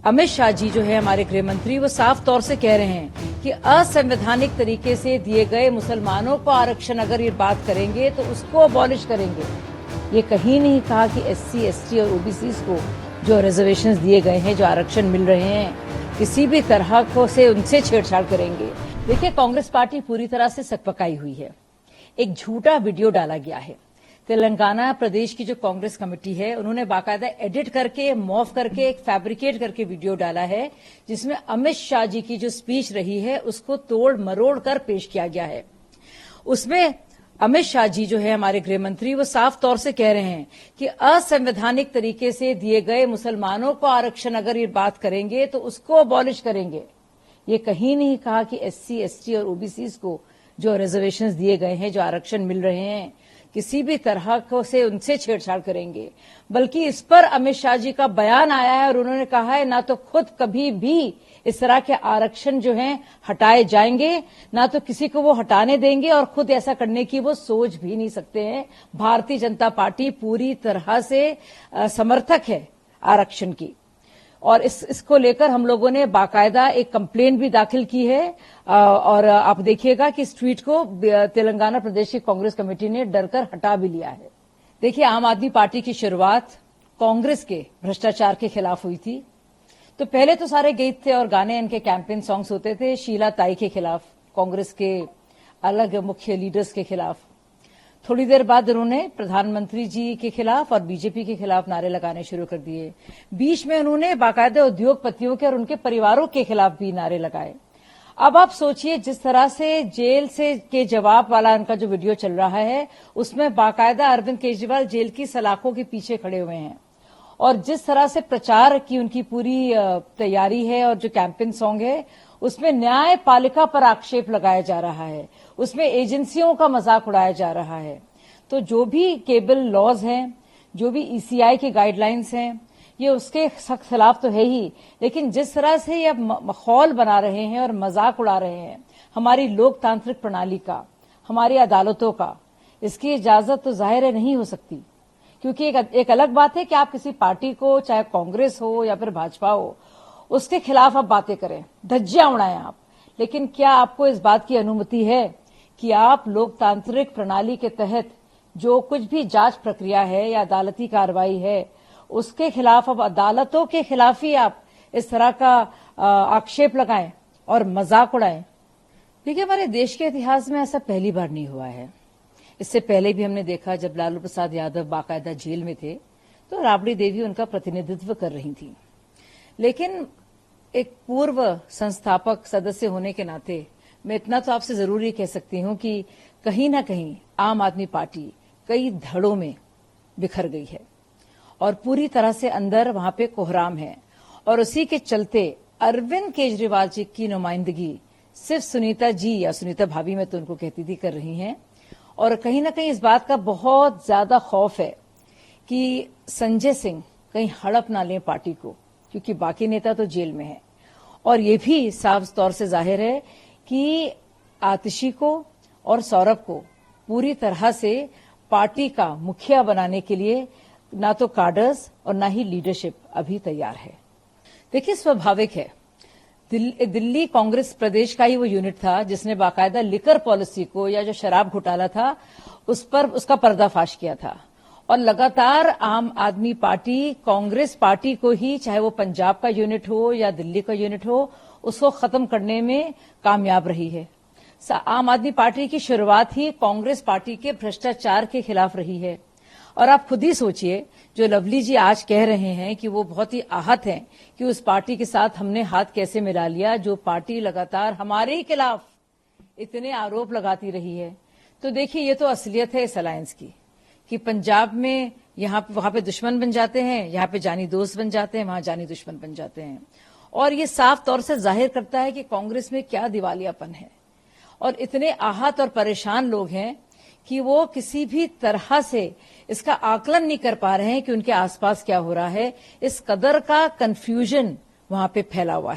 अमित शाह जी जो है हमारे गृह मंत्री, वो साफ तौर से कह रहे हैं कि असंवैधानिक तरीके से दिए गए मुसलमानों को आरक्षण अगर ये बात करेंगे तो उसको अबॉलिश करेंगे। ये कहीं नहीं कहा कि एससी, एसटी और ओबीसी को जो रिजर्वेशंस दिए गए हैं, जो आरक्षण मिल रहे हैं, किसी भी तरह को से उनसे छेड़छाड़ करेंगे। देखिए, कांग्रेस पार्टी पूरी तरह से सकपकाई हुई है। एक झूठा वीडियो डाला गया है। तेलंगाना प्रदेश की जो कांग्रेस कमेटी है, उन्होंने बाकायदा एडिट करके, मॉर्फ करके, एक फैब्रिकेट करके वीडियो डाला है, जिसमें अमित शाह जी की जो स्पीच रही है उसको तोड़ मरोड़ कर पेश किया गया है। उसमें अमित शाह जी जो है हमारे गृह मंत्री, वो साफ तौर से कह रहे हैं कि असंवैधानिक तरीके से दिए गए मुसलमानों को आरक्षण अगर ये बात करेंगे तो उसको अबॉलिश करेंगे। ये कहीं नहीं कहा कि एससी, एसटी और ओबीसी को जो रिजर्वेशंस दिए गए हैं, जो आरक्षण मिल रहे हैं, किसी भी तरह को से उनसे छेड़छाड़ करेंगे। बल्कि इस पर अमित शाह जी का बयान आया है और उन्होंने कहा है ना तो खुद कभी भी इस तरह के आरक्षण जो हैं हटाए जाएंगे, ना तो किसी को वो हटाने देंगे, और खुद ऐसा करने की वो सोच भी नहीं सकते हैं। भारतीय जनता पार्टी पूरी तरह से समर्थक है आरक्षण की, और इसको लेकर हम लोगों ने बाकायदा एक कंप्लेंट भी दाखिल की है। और आप देखिएगा कि इस ट्वीट को तेलंगाना प्रदेश की कांग्रेस कमेटी ने डरकर हटा भी लिया है। देखिए, आम आदमी पार्टी की शुरुआत कांग्रेस के भ्रष्टाचार के खिलाफ हुई थी। तो पहले तो सारे गीत थे और गाने, इनके कैंपेन सॉन्ग्स होते थे शीला ताई के खिलाफ, कांग्रेस के अलग मुख्य लीडर्स के खिलाफ। थोड़ी देर बाद उन्होंने प्रधानमंत्री जी के खिलाफ और बीजेपी के खिलाफ नारे लगाने शुरू कर दिए। बीच में उन्होंने बाकायदा उद्योगपतियों के और उनके परिवारों के खिलाफ भी नारे लगाए। अब आप सोचिए, जिस तरह से जेल से के जवाब वाला उनका जो वीडियो चल रहा है, उसमें बाकायदा अरविंद केजरीवाल जेल की सलाखों के पीछे खड़े हुए हैं, और जिस तरह से प्रचार की उनकी पूरी तैयारी है और जो कैंपेन सॉन्ग है, उसमें न्यायपालिका पर आक्षेप लगाया जा रहा है, उसमें एजेंसियों का मजाक उड़ाया जा रहा है। तो जो भी केबल लॉज हैं, जो भी ईसीआई की गाइडलाइंस हैं, ये उसके सख्त खिलाफ तो है ही, लेकिन जिस तरह से ये माहौल बना रहे हैं और मजाक उड़ा रहे हैं हमारी लोकतांत्रिक प्रणाली का, हमारी अदालतों का, इसकी इजाजत तो जाहिर है नहीं हो सकती। क्योंकि एक अलग बात है कि आप किसी पार्टी को, चाहे कांग्रेस हो या फिर भाजपा हो, उसके खिलाफ आप बातें करें, धज्जियां उड़ाएं आप, लेकिन क्या आपको इस बात की अनुमति है कि आप लोकतांत्रिक प्रणाली के तहत जो कुछ भी जांच प्रक्रिया है या अदालती कार्रवाई है, उसके खिलाफ, अब अदालतों के खिलाफ ही आप इस तरह का आक्षेप लगाएं और मजाक उड़ाएं? देखिए, हमारे देश के इतिहास में ऐसा पहली बार नहीं हुआ है। इससे पहले भी हमने देखा, जब लालू प्रसाद यादव बाकायदा जेल में थे तो राबड़ी देवी उनका प्रतिनिधित्व कर रही थी। लेकिन एक पूर्व संस्थापक सदस्य होने के नाते मैं इतना तो आपसे जरूर ही कह सकती हूं कि कहीं ना कहीं आम आदमी पार्टी कई धड़ों में बिखर गई है और पूरी तरह से अंदर वहां पे कोहराम है। और उसी के चलते अरविंद केजरीवाल जी की नुमाइंदगी सिर्फ सुनीता जी, या सुनीता भाभी मैं तो उनको कहती थी, कर रही हैं। और कहीं ना कहीं इस बात का बहुत ज्यादा खौफ है कि संजय सिंह कहीं हड़प ना लें पार्टी को, क्योंकि बाकी नेता तो जेल में है। और ये भी साफ तौर से जाहिर है कि आतिशी को और सौरभ को पूरी तरह से पार्टी का मुखिया बनाने के लिए ना तो काडर्स और ना ही लीडरशिप अभी तैयार है। देखिए, स्वाभाविक है, दिल्ली कांग्रेस प्रदेश का ही वो यूनिट था जिसने बाकायदा लिकर पॉलिसी को, या जो शराब घोटाला था, उस पर उसका पर्दाफाश किया था। और लगातार आम आदमी पार्टी कांग्रेस पार्टी को ही, चाहे वो पंजाब का यूनिट हो या दिल्ली का यूनिट हो, उसको खत्म करने में कामयाब रही है। आम आदमी पार्टी की शुरुआत ही कांग्रेस पार्टी के भ्रष्टाचार के खिलाफ रही है। और आप खुद ही सोचिए, जो लवली जी आज कह रहे हैं कि वो बहुत ही आहत हैं कि उस पार्टी के साथ हमने हाथ कैसे मिला लिया, जो पार्टी लगातार हमारे ही खिलाफ इतने आरोप लगाती रही है। तो देखिए, ये तो असलियत है इस अलायंस की, कि पंजाब में वहां पे दुश्मन बन जाते हैं, यहाँ पे जानी दोस्त बन जाते हैं, वहां जानी दुश्मन बन जाते हैं। और ये साफ तौर से जाहिर करता है कि कांग्रेस में क्या दिवालियापन है। और इतने आहत और परेशान लोग हैं कि वो किसी भी तरह से इसका आकलन नहीं कर पा रहे हैं कि उनके आसपास क्या हो रहा है। इस कदर का कंफ्यूजन वहां पे फैला हुआ है।